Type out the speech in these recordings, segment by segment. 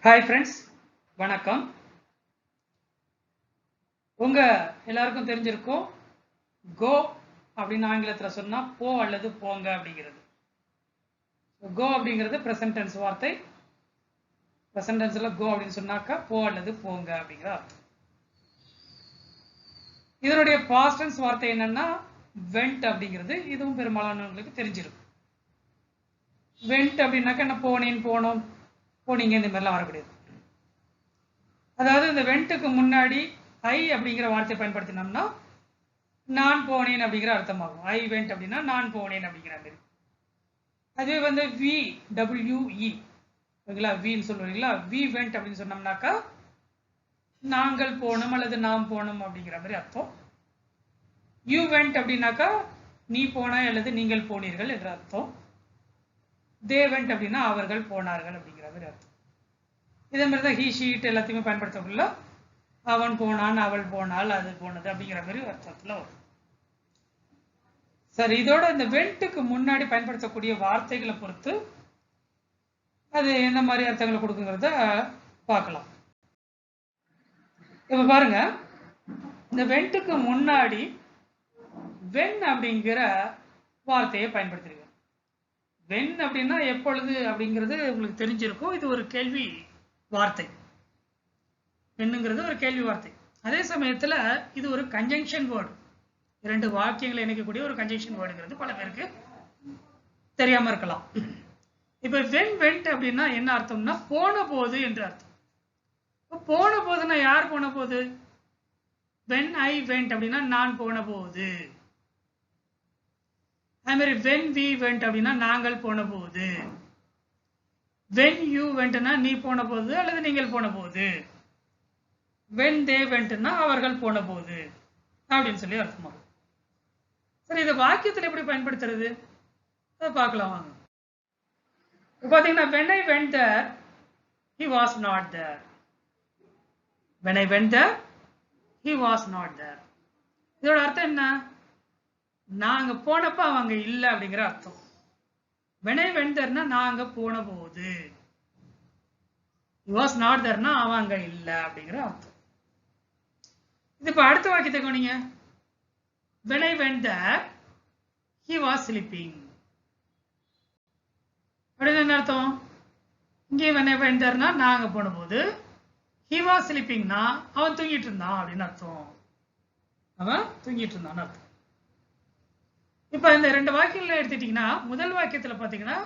Hi friends, வணக்கம். உங்க எல்லாருக்கும் தெரிஞ்சிருக்கும், கோ அப்படின்னு ஆங்கிலத்தில் சொன்னா போ அல்லது போங்க அப்படிங்கிறது. கோ அப்படிங்கிறது ப்ரெசன்ட் டென்ஸ் வார்த்தை. ப்ரெசன்ட் டென்ஸ்ல கோ அப்படின்னு சொன்னாக்கா போ அல்லது போங்க அப்படிங்கிற அர்த்தம். இதனுடைய பாஸ்ட் டென்ஸ் வார்த்தை என்னன்னா வெண்ட் அப்படிங்கிறது. இதுவும் பெரும்பாலானவங்களுக்கு தெரிஞ்சிருக்கும். வெண்ட் அப்படின்னாக்கா என்ன, போனேன், போனோம், போனீங்க, இந்த மாதிரிலாம் வரக்கூடியது. அதாவது இந்த வெண்ட்டுக்கு முன்னாடி ஐ அப்படிங்கிற வார்த்தையை பயன்படுத்தினோம்னா நான் போனேன் அப்படிங்கிற அர்த்தமாகும். ஐ வெண்ட் அப்படின்னா நான் போனேன் அப்படிங்கிற மாதிரி. அதே வந்து வி டபிள்யூஇ ஓகேங்களா, வின்னு சொல்லுவீங்களா, வி வெண்ட் அப்படின்னு சொன்னோம்னாக்கா நாங்கள் போனோம் அல்லது நாம் போனோம் அப்படிங்கிற மாதிரி அர்த்தம். யூ வெண்ட் அப்படின்னாக்கா நீ போனாய் அல்லது நீங்கள் போனீர்கள் என்ற அர்த்தம். தே வெண்ட் அப்படின்னா அவர்கள் போனார்கள் அப்படிங்கிற மாதிரி அர்த்தம். இதே மாதிரி தான் ஹீ ஷீட் எல்லாத்தையுமே பயன்படுத்தக்குள்ள அவன் போனான், அவள் போனாள், அது போனது அப்படிங்கிற மாதிரி அர்த்தத்தில் வரும். சரி, இதோட இந்த வெண்ட்டுக்கு முன்னாடி பயன்படுத்தக்கூடிய வார்த்தைகளை பொறுத்து அது என்ன மாதிரி அர்த்தங்களை கொடுக்குங்கிறத பார்க்கலாம். இப்ப பாருங்க, இந்த வெண்ட்டுக்கு முன்னாடி வென் அப்படிங்கிற வார்த்தையை பயன்படுத்திருக்கேன். வென் அப்படின்னா எப்பொழுது அப்படிங்கிறது உங்களுக்கு தெரிஞ்சிருக்கும். இது ஒரு கேள்வி வார்த்தை. வென்னுங்கிறது ஒரு கேள்வி வார்த்தை. அதே சமயத்துல இது ஒரு கன்ஜங்ஷன் வேர்டு. இரண்டு வாக்கியங்களை இணைக்கக்கூடிய ஒரு கன்ஜங்ஷன் வேர்டுங்கிறது பல பேருக்கு தெரியாம இருக்கலாம். இப்ப வென் வெண்ட் அப்படின்னா என்ன அர்த்தம்னா போன போது என்று அர்த்தம். போன போதுன்னா யார் போன போது? வென் ஐ வெண்ட் அப்படின்னா நான் போன போது. அதே மாதிரி வென் வி வெண்ட் அப்படின்னா நாங்கள் போன போது. வென் யூ வெண்ட்னா நீ போன போது அல்லது நீங்கள் போன போது. வென் தே வெண்ட்னா அவர்கள் போன போது அப்படின்னு சொல்லி அர்த்தமாகும். சரி, இதை வாக்கியத்தில் எப்படி பயன்படுத்துறது அதை பார்க்கலாம் வாங்க. பாத்தீங்கன்னா when I went there he was not there. when I went there he was not there. இதோட அர்த்தம் என்ன? நாங்க போனப்ப அவங்க இல்லை அப்படிங்கிற அர்த்தம். when I went there நாங்க போன போது, he was not there அவங்க இல்லை அப்படிங்கிற அர்த்தம். இது இப்ப அடுத்த வாக்கியத்தை கவனிங்க. when I went there he was sleeping. அப்படின்னு என்ன அர்த்தம்? இங்கே when I went there நாங்க போன போது, he was sleeping அவன் தூங்கிட்டு இருந்தான் அப்படின்னு அர்த்தம். அவன் தூங்கிட்டு இருந்தான் அர்த்தம். இப்ப இந்த ரெண்டு வாக்கியங்களை எடுத்துட்டீங்கன்னா, முதல் வாக்கியத்துல பாத்தீங்கன்னா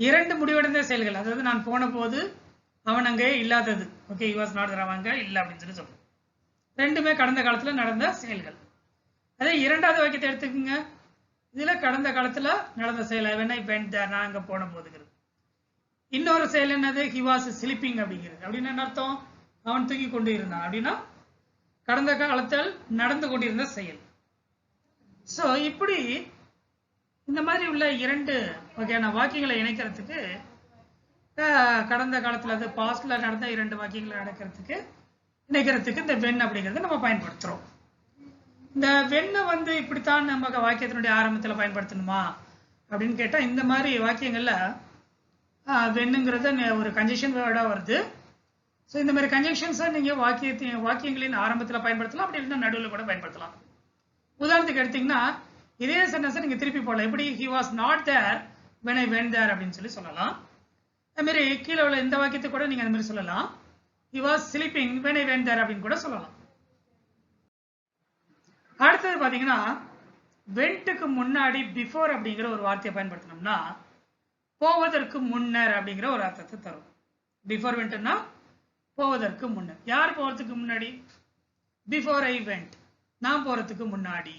இரண்டு முடிவடைந்த செயல்கள். அதாவது நான் போன போது அவன் அங்கே இல்லாதது. Okay, he was not there, அவங்க இல்லை அப்படின்னு சொல்லி சொல்றோம். ரெண்டுமே கடந்த காலத்துல நடந்த செயல்கள். அதே இரண்டாவது வாக்கியத்தை எடுத்துக்கோங்க. இதுல கடந்த காலத்துல நடந்த செயல் when I went there நான் அங்க போன போதுங்கிறது. இன்னொரு செயல் என்னது? he was sleeping அப்படிங்கிறது. அப்படின்னு என்ன அர்த்தம்? அவன் தூங்கி கொண்டு இருந்தான் அப்படின்னா கடந்த காலத்தில் நடந்து கொண்டிருந்த செயல். சோ இப்படி இந்த மாதிரி உள்ள இரண்டு வகையான வாக்கியங்களை இணைக்கிறதுக்கு, கடந்த காலத்துல அது பாஸ்ட்ல நடந்த இரண்டு வாக்கியங்களை இணைக்கிறதுக்கு இந்த வென் அப்படிங்கிறத நம்ம பயன்படுத்துறோம். இந்த வென்னை வந்து இப்படித்தான் நம்ம வாக்கியத்தினுடைய ஆரம்பத்தில் பயன்படுத்தணுமா அப்படின்னு கேட்டா, இந்த மாதிரி வாக்கியங்கள்ல வென்னுங்கிறது ஒரு கன்ஜங்ஷன் வேர்டா வருது. ஸோ இந்த மாதிரி கன்ஜங்ஷன்ஸை நீங்க வாக்கியங்களின் ஆரம்பத்தில் பயன்படுத்தலாம், அப்படி இல்லைன்னா நடுவில் கூட பயன்படுத்தலாம். உதாரணத்துக்கு எடுத்தீங்கன்னா இதே சென்டென்ஸை நீங்க திருப்பி போடலாம். எப்படி? he was not there when I went there அப்படின்னு சொல்லி சொல்லலாம். அது மாதிரி கீழே உள்ள இந்த வாக்கியத்தை கூட நீங்க அந்த மாதிரி சொல்லலாம். he was sleeping when I went there அப்படின்னு கூட சொல்லலாம். அடுத்தது பாத்தீங்கன்னா வெண்ட்டுக்கு முன்னாடி பிஃபோர் அப்படிங்கிற ஒரு வார்த்தையை பயன்படுத்தினோம்னா போவதற்கு முன்னர் அப்படிங்கிற ஒரு அர்த்தத்தை தரும். பிஃபோர் வெண்ட்னா போவதற்கு முன்னர். யார் போறதுக்கு முன்னாடி? பிஃபோர் ஐ வெண்ட் நான் போறதுக்கு முன்னாடி.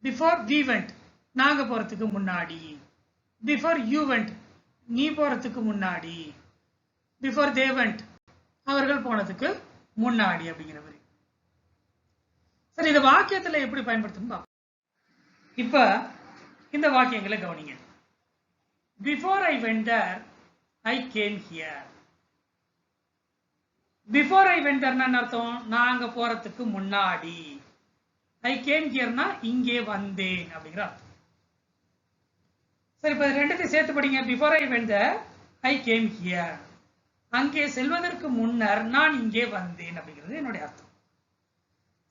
பிஃபோர் வி வெண்ட் நாங்க போறதுக்கு முன்னாடி. பிஃபோர் யூ வெண்ட் நீ போறதுக்கு முன்னாடி. பிஃபோர் தே வெண்ட் அவர்கள் போனதுக்கு முன்னாடி அப்படிங்கிற மாதிரி. சரி, இந்த வாக்கியத்துல எப்படி பயன்படுத்தணும்? இப்ப இந்த வாக்கியங்களை கவனிங்க. Before I went there I came here. Before I went தேர்னா என்ன அர்த்தம்? நான் அங்க போறதுக்கு முன்னாடி. ஐ கேம் ஹியர்னா இங்கே வந்தேன் அப்படிங்கிற அர்த்தம். சரி, இப்ப ரெண்டுத்தையும் சேர்த்து படிங்க. Before I went there I came here. அங்கே செல்வதற்கு முன்னர் நான் இங்கே வந்தேன் அப்படிங்கிறது என்னுடைய அர்த்தம்.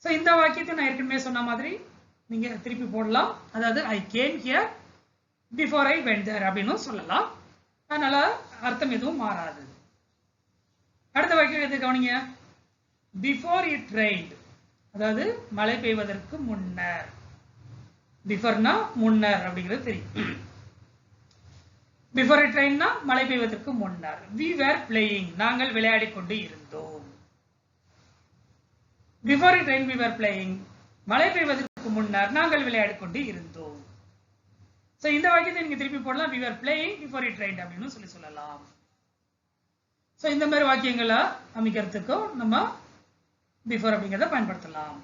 ஸோ இந்த வாக்கியத்தை நான் ஏற்கனவே சொன்ன மாதிரி நீங்க திருப்பி போடலாம். அதாவது I came here before I went there அப்படின்னு சொல்லலாம். அதனால அர்த்தம் எதுவும் மாறாது. அடுத்த வாக்கியம் எது கவனிங்க. பிஃபோர் இட் ரெயின்ட், அதாவது மழை பெய்வதற்கு முன்னர். பிஃபோர்னா முன்னர் அப்படிங்கிறது தெரியும். பிஃபோர் இட் ரெயின்னா மழை பெய்வதற்கு முன்னர். we were playing, நாங்கள் விளையாடி கொண்டு இருந்தோம். Before it rain we were playing, மழை பெய்வதற்கு முன்னர் நாங்கள் விளையாடி கொண்டு இருந்தோம். சோ இந்த வாக்கியத்தை நீங்க திருப்பி போடலாம். we were playing before it rained அப்படின்னு சொல்லலாம். சோ இந்த மாதிரி வாக்கியங்களை அமைக்கிறதுக்கும் நம்ம பிஃபோர் அப்படிங்கிறத பயன்படுத்தலாம்.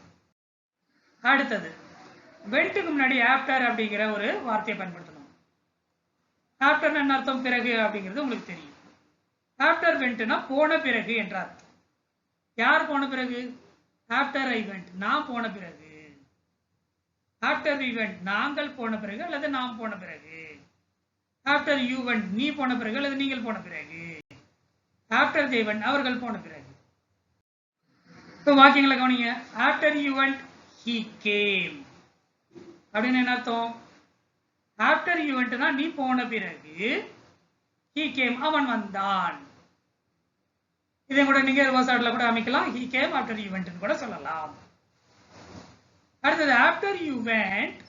அடுத்தது வென்ட்டுக்கு முன்னாடி ஆஃப்டர் அப்படிங்கிற ஒரு வார்த்தையை பயன்படுத்தணும். ஆஃப்டர் என்ன அர்த்தம்? பிறகு அப்படிங்கிறது உங்களுக்கு தெரியும். ஆஃப்டர் வென்ட்னா போன பிறகு என்ற அர்த்தம். யார் போன பிறகு? ஆஃப்டர் ஐ வென்ட், நான் போன பிறகு. ஆஃப்டர் வி வென்ட், நாங்கள் போன பிறகு அல்லது நாம் போன பிறகு. ஆஃப்டர் யூ வென்ட், நீ போன பிறகு அல்லது நீங்கள் போன பிறகு. ஆஃப்டர் தே வென்ட், அவர்கள் போன பிறகு. இப்போ வாக்கியங்களை கவனிங்க. After you went he came அப்படின்னு என்ன அர்த்தம்? ஆஃப்டர் யூ வென்ட்னா நீ போன பிறகு, ஹி கேம் அவன் வந்தான். இதை கூட நீங்க ரிவர்ஸ் ஆர்டர்ல கூட அமைக்கலாம். ஹி கேம் ஆஃப்டர் யூ வென்ட்னு கூட சொல்லலாம். அடுத்தது after you went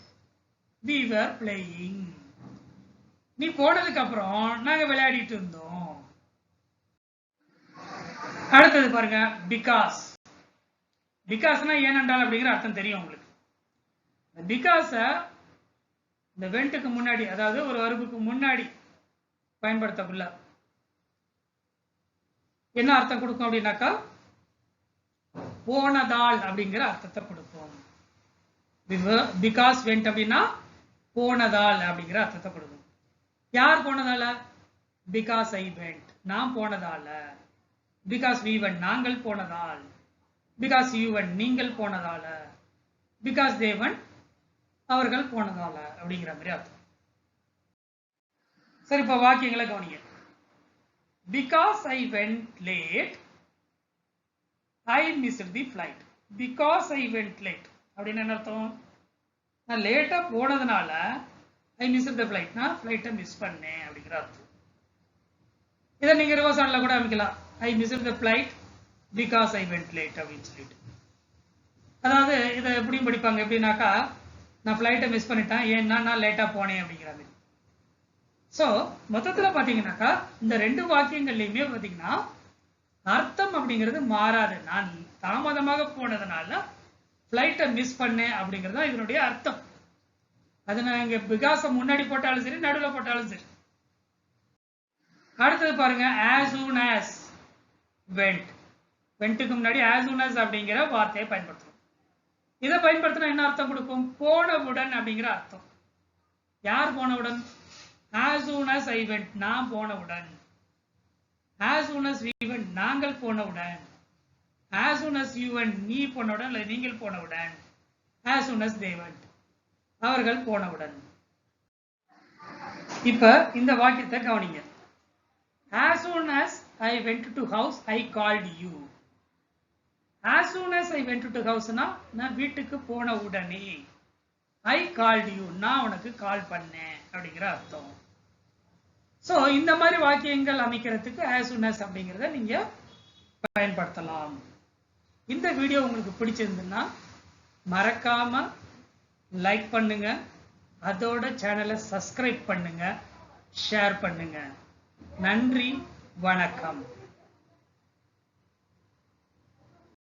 we were playing, நீ போனதுக்கு அப்புறம் நாங்க விளையாடிட்டு இருந்தோம். அடுத்தது பாருங்க பிகாஸ். பிகாஸ்னா ஏனென்றால் அப்படிங்கிற அர்த்தம் தெரியும் உங்களுக்கு. பிகாஸ இந்த வென்ட்டுக்கு முன்னாடி, அதாவது ஒரு வர்புக்கு முன்னாடி பயன்படுத்தக்குள்ள என்ன அர்த்தம் கொடுக்கும் அப்படின்னாக்கா போனதால் அப்படிங்கிற அர்த்தத்தை கொடுக்கும். பிகாஸ் வென்ட் அப்படின்னா போனதால் அப்படிங்கிற அர்த்தத்தை கொடுக்கும். யார் போனதால? பிகாஸ் ஐ வென்ட், நான் போனதால. பிகாஸ் வி வென்ட், நாங்கள் போனதால். பிகாஸ் யூ வென்ட், நீங்கள் போனதால. பிகாஸ் தே வென்ட், அவர்கள் போனதால அப்படிங்கிற மாதிரி அர்த்தம். சரி, இப்ப வாக்கியங்களை கவனிங்க. Because I went late I missed the flight. Because I went late அப்படின்னு என்ன அர்த்தம்? நான் லேட்டா போனதுனால ஐ மிஸ்ட் தி ஃபிளைட், நான் ஃபிளைட்டை மிஸ் பண்ணேன் அப்படிங்கிற அர்த்தம். இதை நீங்க ரிவர்ஸ் ஆர்டர்ல கூட அமைக்கலாம். I missed the flight because I went late அப்படின்னு சொல்லிட்டு. அதாவது இதை எப்படியும் படிப்பாங்க எப்படின்னாக்கா, நான் ஃபிளைட்டை மிஸ் பண்ணிட்டேன் ஏன்னா நான் லேட்டா போனேன் அப்படிங்கிற மாதிரி. ஸோ மொத்தத்தில் பார்த்தீங்கன்னாக்கா இந்த ரெண்டு வாக்கியங்கள்லையுமே பார்த்தீங்கன்னா அர்த்தம் அப்படிங்கிறது மாறாது. நான் தாமதமாக போனதுனால ஃபிளைட்டை மிஸ் பண்ணேன் அப்படிங்கிறது தான் இதனுடைய அர்த்தம். அது நான் இங்க பிகாஸை முன்னாடி போட்டாலும் சரி, நடுவில் போட்டாலும் சரி. அடுத்தது பாருங்க, as soon as went. வென்ட்டுக்கு முன்னாடி as soon as அப்படிங்கிற வார்த்தையை பயன்படுத்தணும். இதை பயன்படுத்தினா என்ன அர்த்தம் கொடுக்கும்? போனவுடன் அப்படிங்கிற அர்த்தம். யார் போனவுடன்? as soon as I went, நான் போனவுடன். as soon as we went, நாங்கள் போனவுடன். as soon as you went, நீ போனவுடன் அல்லது நீங்கள் போனவுடன். as soon as they went, அவர்கள் போனவுடன். இப்ப இந்த வாக்கியத்தை கவனிங்க. as soon as I went to house, I called you. as soon as I went to house னா நான் வீட்டுக்கு போன உடனே. I called you, நான் உனக்கு கால் பண்ணேன் அப்படிங்கிற அர்த்தம். சோ இந்த மாதிரி வாக்கியங்கள் அமைக்கிறதுக்கு as soon as அப்படிங்கிறத நீங்க பயன்படுத்தலாம். இந்த வீடியோ உங்களுக்கு பிடிச்சிருந்ததுன்னா மறக்காம லைக் பண்ணுங்க, அதோட சேனலை சப்ஸ்கிரைப் பண்ணுங்க, ஷேர் பண்ணுங்க. நன்றி, வணக்கம்.